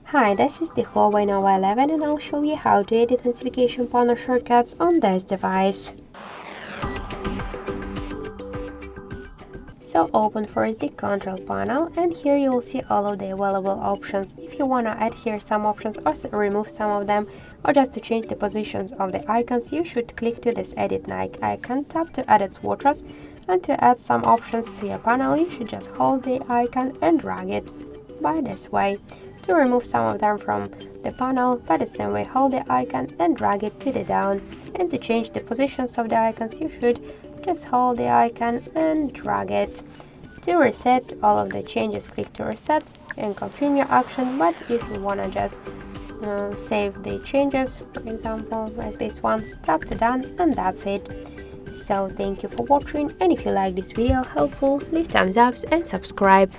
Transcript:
Hi, this is the HUAWEI NOVA 11 and I'll show you how to edit notification panel shortcuts on this device. So open first the control panel and here you will see all of the available options. If you want to add here some options or remove some of them, or just to change the positions of the icons, you should click to this edit icon, tap to edit swatches, and to add some options to your panel you should just hold the icon and drag it by this way. To remove some of them from the panel, by the same way, hold the icon and drag it to the down. And to change the positions of the icons, you should just hold the icon and drag it. To reset all of the changes, click to reset and confirm your action. But if you want to just save the changes, for example, like this one, tap to done and that's it. So thank you for watching, and if you like this video helpful, leave thumbs up and subscribe.